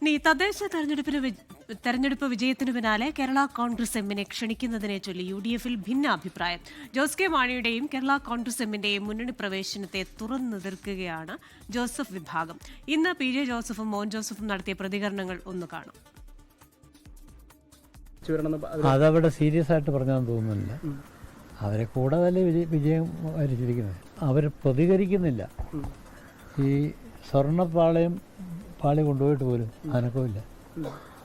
ഇനി തദ്ദേശ തെരഞ്ഞെടുപ്പ് വിജയത്തിനു പിന്നാലെ കേരള കോൺഗ്രസ് എമ്മിനെ ക്ഷണിക്കുന്നതിനെ ചൊല്ലി UDF-ൽ ഭിന്നാഭിപ്രായം. ജോസ് കെ മാണിയുടെയും കേരള കോൺഗ്രസ് എമ്മിന്റെയും മുന്നണി പ്രവേശനത്തെ തുറന്നെതിർക്കുകയാണ് ജോസഫ് വിഭാഗം. ഇന്ന് PJ ജോസഫും മോൻ ജോസഫും നടത്തിയ പ്രതികരണങ്ങൾ ഒന്ന് കാണാം. അതവിടെ സീരിയസ് ആയിട്ട് പറഞ്ഞാന്ന് തോന്നുന്നില്ല. അവരെ കൂടെ തന്നെ വിജയം വരിച്ചിരിക്കുന്നത്. അവർ പ്രതികരിക്കുന്നില്ല. ഈ പാളി കൊണ്ടുപോയിട്ട് പോലും അനക്കമില്ല.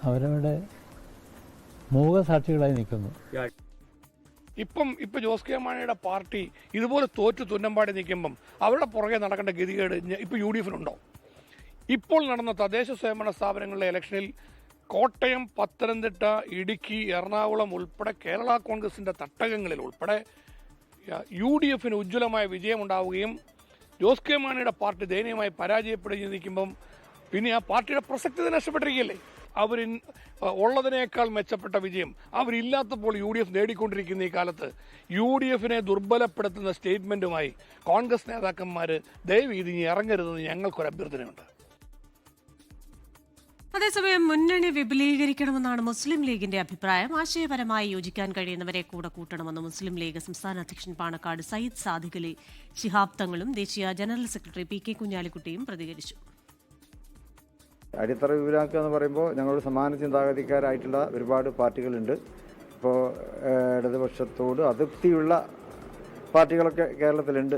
അവരവിടെ മൂകസാക്ഷികളായി നിൽക്കുന്നു. ഇപ്പൊ ജോസ് കെ മാണിയുടെ പാർട്ടി ഇതുപോലെ തോറ്റു തുന്നമ്പാടി നിൽക്കുമ്പം അവരുടെ പുറകെ നടക്കേണ്ട ഗതികേട് ഇപ്പൊ UDF-നുണ്ടോ? ഇപ്പോൾ നടന്ന തദ്ദേശ സ്വയംഭരണ സ്ഥാപനങ്ങളിലെ ഇലക്ഷനിൽ കോട്ടയം, പത്തനംതിട്ട, ഇടുക്കി, എറണാകുളം ഉൾപ്പെടെ കേരള കോൺഗ്രസിന്റെ തട്ടകങ്ങളിൽ ഉൾപ്പെടെ UDF-ന് ഉജ്ജ്വലമായ വിജയമുണ്ടാവുകയും ജോസ് കെ മാണിയുടെ പാർട്ടി ദയനീയമായി പരാജയപ്പെടുകയും നിൽക്കുമ്പം പിന്നെ ആ പാർട്ടിയുടെ പ്രസക്തി നഷ്ടപ്പെട്ടിരിക്കുകയല്ലേ? ഉള്ളതിനേക്കാൾ മെച്ചപ്പെട്ട വിജയം അവരില്ലാത്തപ്പോൾ UDF നേടിക്കൊണ്ടിരിക്കുന്ന ഈ കാലത്ത് UDF-നെ ദുർബലപ്പെടുത്തുന്ന സ്റ്റേറ്റ്മെന്റുമായി കോൺഗ്രസ് നേതാക്കന്മാർ ദയവ് ഇത് ഇനി ഇറങ്ങരുതെന്ന് ഞങ്ങൾക്കൊരു അഭ്യർത്ഥനയുണ്ട്. അതേസമയം മുന്നണി വിപുലീകരിക്കണമെന്നാണ് മുസ്ലിം ലീഗിന്റെ അഭിപ്രായം. ആശയപരമായി യോജിക്കാൻ കഴിയുന്നവരെ കൂടെ കൂട്ടണമെന്ന് മുസ്ലിം ലീഗ് സംസ്ഥാന അധ്യക്ഷൻ പാണക്കാട് സയ്യിദ് സാദിഖ് അലി ശിഹാബ് തങ്ങളും ദേശീയ ജനറൽ സെക്രട്ടറി PK കുഞ്ഞാലിക്കുട്ടിയും പ്രതികരിച്ചു. അടിത്തറ വിപുലാക്കുക എന്ന് പറയുമ്പോൾ ഞങ്ങളോട് സമാന ചിന്താഗതിക്കാരായിട്ടുള്ള ഒരുപാട് പാർട്ടികളുണ്ട്. ഇപ്പോൾ ഇടതുപക്ഷത്തോട് അതൃപ്തിയുള്ള പാർട്ടികളൊക്കെ കേരളത്തിലുണ്ട്,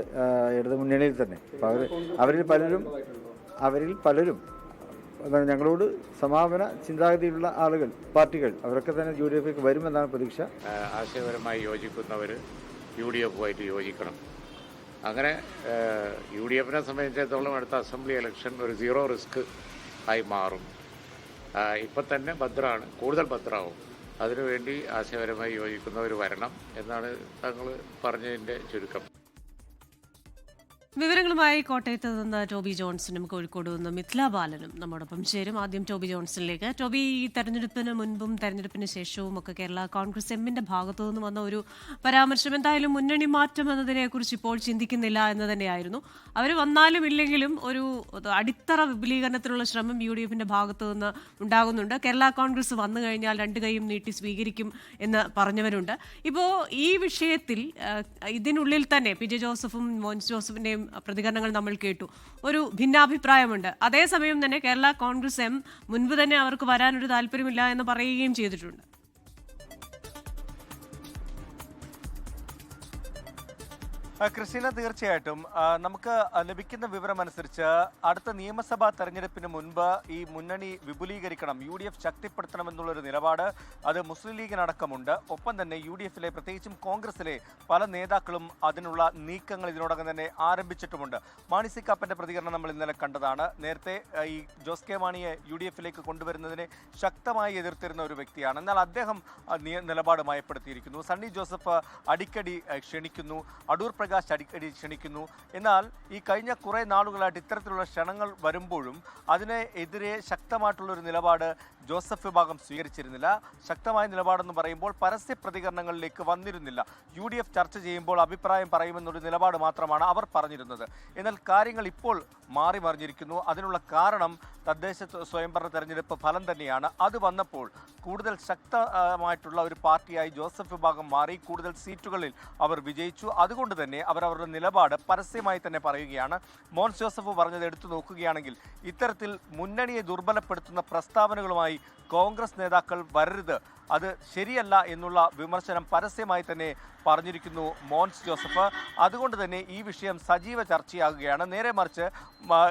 ഇടതു മുന്നണിയിൽ തന്നെ. അപ്പോൾ അവരിൽ പലരും ഞങ്ങളോട് സമാപന ചിന്താഗതിയിലുള്ള ആളുകൾ, പാർട്ടികൾ, അവരൊക്കെ തന്നെ UDF-ലേക്ക് വരുമെന്നാണ് പ്രതീക്ഷ. ആശയപരമായി യോജിക്കുന്നവർ UDF-ആയിട്ട് യോജിക്കണം. അങ്ങനെ UDF-നെ സംബന്ധിച്ചിടത്തോളം അടുത്ത അസംബ്ലി ഇലക്ഷൻ ഒരു 0 റിസ്ക് ആയി മാറും. ഇപ്പം തന്നെ ഭദ്രമാണ്, കൂടുതൽ ഭദ്രമാവും. അതിനുവേണ്ടി ആശയപരമായി യോജിക്കുന്നവർ വരണം എന്നാണ് തങ്ങൾ പറഞ്ഞതിൻ്റെ ചുരുക്കം. വിവരങ്ങളുമായി കോട്ടയത്ത് നിന്ന് ടോബി ജോൺസണും കോഴിക്കോട് നിന്ന് മിഥില ബാലനും നമ്മോടൊപ്പം ചേരും. ആദ്യം ടോബി ജോൺസണിലേക്ക്. ടോബി, ഈ തെരഞ്ഞെടുപ്പിന് മുൻപും തെരഞ്ഞെടുപ്പിന് ശേഷവും ഒക്കെ കേരള കോൺഗ്രസ് എമ്മിന്റെ ഭാഗത്തു നിന്ന് വന്ന ഒരു പരാമർശം എന്തായാലും മുന്നണി മാറ്റം എന്നതിനെക്കുറിച്ച് ഇപ്പോൾ ചിന്തിക്കുന്നില്ല എന്ന് തന്നെയായിരുന്നു. അവർ വന്നാലും ഇല്ലെങ്കിലും ഒരു അടിത്തറ വിപുലീകരണത്തിനുള്ള ശ്രമം UDF-ന്റെ ഭാഗത്തു നിന്ന് ഉണ്ടാകുന്നുണ്ട്. കേരള കോൺഗ്രസ് വന്നു കഴിഞ്ഞാൽ 2 കൈയും നീട്ടി സ്വീകരിക്കും എന്ന് പറഞ്ഞവരുണ്ട്. ഇപ്പോൾ ഈ വിഷയത്തിൽ ഇതിനുള്ളിൽ തന്നെ PJ ജോസഫും മോൻസ് ജോസഫിന്റെയും പ്രതികരണങ്ങൾ നമ്മൾ കേട്ടു. ഒരു ഭിന്നാഭിപ്രായമുണ്ട്. അതേസമയം തന്നെ കേരള കോൺഗ്രസ് എം മുൻപ് തന്നെ അവർക്ക് വരാനൊരു താല്പര്യമില്ല എന്ന് പറയുകയും ചെയ്തിട്ടുണ്ട്. ക്രിസ്റ്റീന, തീർച്ചയായിട്ടും നമുക്ക് ലഭിക്കുന്ന വിവരമനുസരിച്ച് അടുത്ത നിയമസഭാ തെരഞ്ഞെടുപ്പിന് മുൻപ് ഈ മുന്നണി വിപുലീകരിക്കണം, UDF ശക്തിപ്പെടുത്തണമെന്നുള്ളൊരു നിലപാട് അത് മുസ്ലിം ലീഗിനടക്കമുണ്ട്. ഒപ്പം തന്നെ UDF-ലെ പ്രത്യേകിച്ചും കോൺഗ്രസിലെ പല നേതാക്കളും അതിനുള്ള നീക്കങ്ങൾ ഇതിനോടകം തന്നെ ആരംഭിച്ചിട്ടുമുണ്ട്. മാണി സി കാപ്പന്റെ പ്രതികരണം നമ്മൾ ഇന്നലെ കണ്ടതാണ്. നേരത്തെ ഈ ജോസ് കെ മാണിയെ UDF-ലേക്ക് കൊണ്ടുവരുന്നതിനെ ശക്തമായി എതിർത്തിരുന്ന ഒരു വ്യക്തിയാണ്. എന്നാൽ അദ്ദേഹം നിലപാട് മയപ്പെടുത്തിയിരിക്കുന്നു. സണ്ണി ജോസഫ് അടിക്കടി ക്ഷണിക്കുന്നു, അടൂർ പ്രകാശ് അടിക്കടി ക്ഷണിക്കുന്നു. എന്നാൽ ഈ കഴിഞ്ഞ കുറേ നാളുകളായിട്ട് ഇത്തരത്തിലുള്ള ക്ഷണങ്ങൾ വരുമ്പോഴും അതിനെതിരെ ശക്തമായിട്ടുള്ളൊരു നിലപാട് ജോസഫ് വിഭാഗം സ്വീകരിച്ചിരുന്നില്ല. ശക്തമായ നിലപാടെന്ന് പറയുമ്പോൾ പരസ്യ പ്രതികരണങ്ങളിലേക്ക് വന്നിരുന്നില്ല. UDF ചർച്ച ചെയ്യുമ്പോൾ അഭിപ്രായം പറയുമെന്നൊരു നിലപാട് മാത്രമാണ് അവർ പറഞ്ഞിരുന്നത്. എന്നാൽ കാര്യങ്ങൾ ഇപ്പോൾ മാറി മറിഞ്ഞിരിക്കുന്നു. അതിനുള്ള കാരണം തദ്ദേശ സ്വയംഭരണ തെരഞ്ഞെടുപ്പ് ഫലം തന്നെയാണ്. അത് വന്നപ്പോൾ കൂടുതൽ ശക്തമായിട്ടുള്ള ഒരു പാർട്ടിയായി ജോസഫ് വിഭാഗം മാറി. കൂടുതൽ സീറ്റുകളിൽ അവർ വിജയിച്ചു. അതുകൊണ്ട് തന്നെ അവരവരുടെ നിലപാട് പരസ്യമായി തന്നെ പറയുകയാണ്. മോൻസ് ജോസഫ് പറഞ്ഞത് എടുത്തു നോക്കുകയാണെങ്കിൽ ഇത്തരത്തിൽ മുന്നണിയെ ദുർബലപ്പെടുത്തുന്ന പ്രസ്താവനകളുമായി കോൺഗ്രസ് നേതാക്കൾ വരരുത്, അത് ശരിയല്ല എന്നുള്ള വിമർശനം പരസ്യമായി തന്നെ പറഞ്ഞിരിക്കുന്നു മോൻസ് ജോസഫ്. അതുകൊണ്ട് തന്നെ ഈ വിഷയം സജീവ ചർച്ചയാകുകയാണ്. നേരെ മറിച്ച്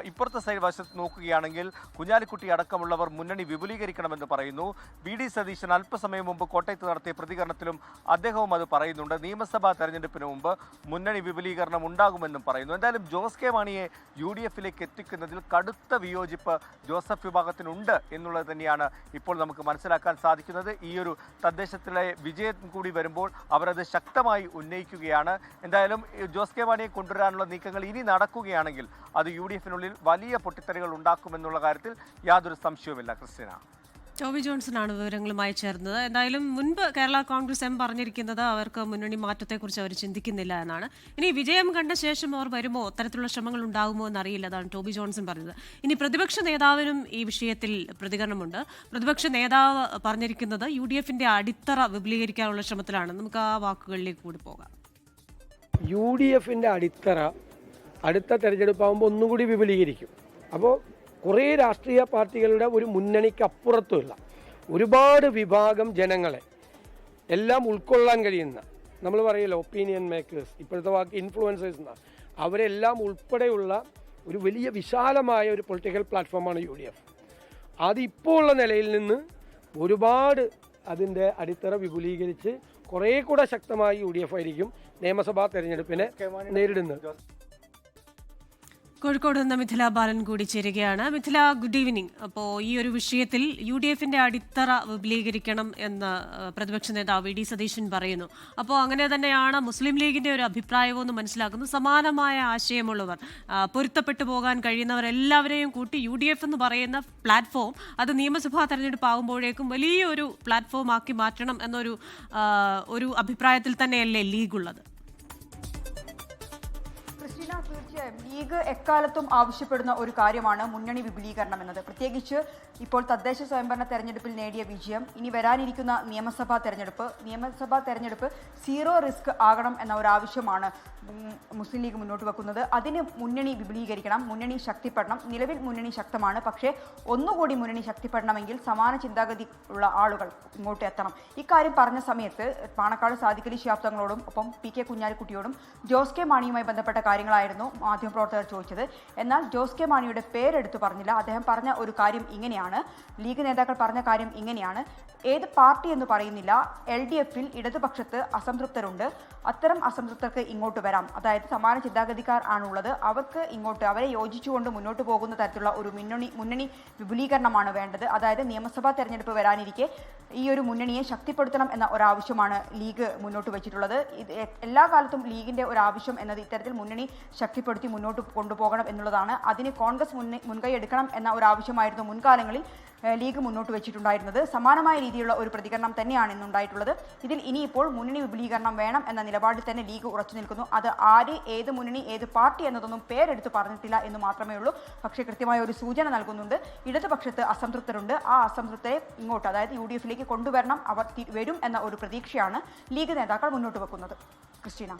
ഇപ്പുറത്തെ സൈഡ് വശത്ത് നോക്കുകയാണെങ്കിൽ കുഞ്ഞാലിക്കുട്ടി അടക്കമുള്ളവർ മുന്നണി വിപുലീകരിക്കണമെന്ന് പറയുന്നു. VD സതീശൻ അല്പസമയം മുമ്പ് കോട്ടയത്ത് നടത്തിയ പ്രതികരണത്തിലും അദ്ദേഹവും അത് പറയുന്നുണ്ട്. നിയമസഭാ തെരഞ്ഞെടുപ്പിന് മുമ്പ് മുന്നണി വിപുലീകരണം ഉണ്ടാകുമെന്നും പറയുന്നു. എന്തായാലും ജോസ് കെ മാണിയെ UDF-ലേക്ക് എത്തിക്കുന്നതിൽ കടുത്ത വിയോജിപ്പ് ജോസഫ് വിഭാഗത്തിനുണ്ട് എന്നുള്ളത് തന്നെയാണ് ഇപ്പോൾ നമുക്ക് മനസ്സിലാക്കാൻ സാധിക്കുന്നത്. ഈ ഒരു തദ്ദേശത്തിലെ വിജയം കൂടി വരുമ്പോൾ അവരത് ശക്തമായി ഉന്നയിക്കുകയാണ്. എന്തായാലും ജോസ് കെ മാണിയെ കൊണ്ടുവരാനുള്ള നീക്കങ്ങൾ ഇനി നടക്കുകയാണെങ്കിൽ അത് UDF-നുള്ളിൽ വലിയ പൊട്ടിത്തെറികൾ ഉണ്ടാക്കുമെന്നുള്ള കാര്യത്തിൽ യാതൊരു സംശയവുമില്ല. ക്രിസ്റ്റീന. ടോബി ജോൺസണാണ് വിവരങ്ങളുമായി ചേർന്നത്. എന്തായാലും മുൻപ് കേരള കോൺഗ്രസ് എം പറഞ്ഞിരിക്കുന്നത് അവർക്ക് മുന്നണി മാറ്റത്തെക്കുറിച്ച് അവർ ചിന്തിക്കുന്നില്ല എന്നാണ്. ഇനി വിജയം കണ്ട ശേഷം അവർ വരുമോ, അത്തരത്തിലുള്ള ശ്രമങ്ങൾ ഉണ്ടാകുമോ എന്നറിയില്ല. അതാണ് ടോബി ജോൺസൺ പറഞ്ഞത്. ഇനി പ്രതിപക്ഷ നേതാവിനും ഈ വിഷയത്തിൽ പ്രതികരണമുണ്ട്. പ്രതിപക്ഷ നേതാവ് പറഞ്ഞിരിക്കുന്നത് UDF-ന്റെ അടിത്തറ വിപുലീകരിക്കാനുള്ള ശ്രമത്തിലാണ്. നമുക്ക് ആ വാക്കുകളിലേക്ക് കൂടി പോകാം. UDF-ന്റെ അടിത്തറ അടുത്ത തെരഞ്ഞെടുപ്പാകുമ്പോൾ ഒന്നുകൂടി വിപുലീകരിക്കും. അപ്പോൾ കുറേ രാഷ്ട്രീയ പാർട്ടികളുടെ ഒരു മുന്നണിക്ക് അപ്പുറത്തുള്ള ഒരുപാട് വിഭാഗം ജനങ്ങളെ എല്ലാം ഉൾക്കൊള്ളാൻ കഴിയുന്ന, നമ്മൾ പറയില്ല ഒപ്പീനിയൻ മേക്കേഴ്സ്, ഇപ്പോഴത്തെ വാക്ക് ഇൻഫ്ലുവൻസേഴ്സ് എന്നാണ്, അവരെല്ലാം ഉൾപ്പെടെയുള്ള ഒരു വലിയ വിശാലമായ ഒരു പൊളിറ്റിക്കൽ പ്ലാറ്റ്ഫോമാണ് UDF. അതിപ്പോൾ ഉള്ള നിലയിൽ നിന്ന് ഒരുപാട് അതിൻ്റെ അടിത്തറ വിപുലീകരിച്ച് കുറേ കൂടെ ശക്തമായി UDF ആയിരിക്കും നിയമസഭാ തെരഞ്ഞെടുപ്പിനെ നേരിടുന്നത്. കോഴിക്കോട് നിന്ന് മിഥില ബാലൻ കൂടി ചേരുകയാണ്. Mithila, good evening. അപ്പോൾ ഈ ഒരു വിഷയത്തിൽ UDF-ന്റെ അടിത്തറ വിപുലീകരിക്കണം എന്ന് പ്രതിപക്ഷ നേതാവ് VD സതീശൻ പറയുന്നു. അപ്പോൾ അങ്ങനെ തന്നെയാണ് മുസ്ലിം ലീഗിന്റെ ഒരു അഭിപ്രായവും എന്ന് മനസ്സിലാക്കുന്നു. സമാനമായ ആശയമുള്ളവർ, പൊരുത്തപ്പെട്ടു പോകാൻ കഴിയുന്നവരെല്ലാവരെയും കൂട്ടി UDF എന്ന് പറയുന്ന പ്ലാറ്റ്ഫോം അത് നിയമസഭാ തെരഞ്ഞെടുപ്പ് ആകുമ്പോഴേക്കും വലിയൊരു പ്ലാറ്റ്ഫോം ആക്കി മാറ്റണം എന്നൊരു അഭിപ്രായത്തിൽ തന്നെയല്ലേ ലീഗ് ഉള്ളത്? തീർച്ചയായും ലീഗ് എക്കാലത്തും ആവശ്യപ്പെടുന്ന ഒരു കാര്യമാണ് മുന്നണി വിപുലീകരണം എന്നത്. പ്രത്യേകിച്ച് ഇപ്പോൾ തദ്ദേശ സ്വയംഭരണ തെരഞ്ഞെടുപ്പിൽ നേടിയ വിജയം, ഇനി വരാനിരിക്കുന്ന നിയമസഭാ തെരഞ്ഞെടുപ്പ് സീറോ റിസ്ക് ആകണം എന്ന ഒരു ആവശ്യമാണ് മുസ്ലിം ലീഗ് മുന്നോട്ട് വെക്കുന്നത്. അതിന് മുന്നണി വിപുലീകരിക്കണം, മുന്നണി ശക്തിപ്പെടണം. നിലവിൽ മുന്നണി ശക്തമാണ്, പക്ഷേ ഒന്നുകൂടി മുന്നണി ശക്തിപ്പെടണമെങ്കിൽ സമാന ചിന്താഗതി ഉള്ള ആളുകൾ ഇങ്ങോട്ട് എത്തണം. ഇക്കാര്യം പറഞ്ഞ സമയത്ത് പാണക്കാട് സാദിഖലി ശിഹാബ്ദങ്ങളോടും ഒപ്പം PK കുഞ്ഞാലിക്കുട്ടിയോടും ജോസ് കെ മാണിയുമായി ബന്ധപ്പെട്ട കാര്യങ്ങളായിരുന്നു മാധ്യമപ്രവർത്തകർ ചോദിച്ചത്. എന്നാൽ ജോസ് കെ മാണിയുടെ പേരെടുത്ത് പറഞ്ഞില്ല. അദ്ദേഹം പറഞ്ഞ ഒരു കാര്യം ഇങ്ങനെയാണ്, ലീഗ് നേതാക്കൾ പറഞ്ഞ കാര്യം ഇങ്ങനെയാണ്: ഏത് പാർട്ടി എന്ന് പറയുന്നില്ല, LDF-ൽ ഇടതുപക്ഷത്ത് അസംതൃപ്തരുണ്ട്, അത്തരം അസംതൃപ്തർക്ക് ഇങ്ങോട്ട് വരാം. അതായത് സമാന ചിന്താഗതിക്കാർ ആണുള്ളത്, അവർക്ക് ഇങ്ങോട്ട് അവരെ യോജിച്ചുകൊണ്ട് മുന്നോട്ട് പോകുന്ന തരത്തിലുള്ള ഒരു മുന്നണി വിപുലീകരണമാണ് വേണ്ടത്. അതായത് നിയമസഭാ തെരഞ്ഞെടുപ്പ് വരാനിരിക്കെ ഈ ഒരു മുന്നണിയെ ശക്തിപ്പെടുത്തണം എന്ന ഒരാവശ്യമാണ് ലീഗ് മുന്നോട്ട് വെച്ചിട്ടുള്ളത്. ഇത് എല്ലാ കാലത്തും ലീഗിന്റെ ഒരു ആവശ്യം എന്നത് ഇത്തരത്തിൽ മുന്നണി ശക്തിപ്പെടുത്തി മുന്നോട്ട് കൊണ്ടുപോകണം എന്നുള്ളതാണ്. അതിന് കോൺഗ്രസ് മുൻകൈ എടുക്കണം എന്ന ഒരു ആവശ്യമായിരുന്നു മുൻകാലങ്ങളിൽ ലീഗ് മുന്നോട്ട് വെച്ചിട്ടുണ്ടായിരുന്നത്. സമാനമായ രീതിയിലുള്ള ഒരു പ്രതികരണം തന്നെയാണ് ഇന്നുണ്ടായിട്ടുള്ളത്. ഇതിൽ ഇനിയിപ്പോൾ മുന്നണി വിപുലീകരണം വേണം എന്ന നിലപാടിൽ തന്നെ ലീഗ് ഉറച്ചു നിൽക്കുന്നു. അത് ആര്, ഏത് മുന്നണി, ഏത് പാർട്ടി എന്നതൊന്നും പേരെടുത്ത് പറഞ്ഞിട്ടില്ല എന്ന് മാത്രമേ ഉള്ളൂ. പക്ഷേ കൃത്യമായ ഒരു സൂചന നൽകുന്നുണ്ട്. ഇടതുപക്ഷത്ത് അസംതൃപ്തരുണ്ട്, ആ അസംതൃപ്തരെ ഇങ്ങോട്ട്, അതായത് UDF-ലേക്ക് കൊണ്ടുവരണം, അവർ വരും എന്ന ഒരു പ്രതീക്ഷയാണ് ലീഗ് നേതാക്കൾ മുന്നോട്ട് വെക്കുന്നത്. ക്രിസ്റ്റീന,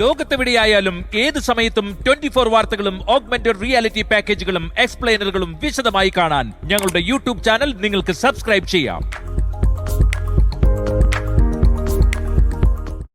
ലോകത്തെവിടെയായാലും ഏത് സമയത്തും 24 വാർത്തകളും ഓഗ്മെന്റഡ് റിയാലിറ്റി പാക്കേജുകളും എക്സ്പ്ലെയിനറുകളും വിശദമായി കാണാൻ ഞങ്ങളുടെ YouTube ചാനൽ നിങ്ങൾക്ക് സബ്സ്ക്രൈബ് ചെയ്യാം.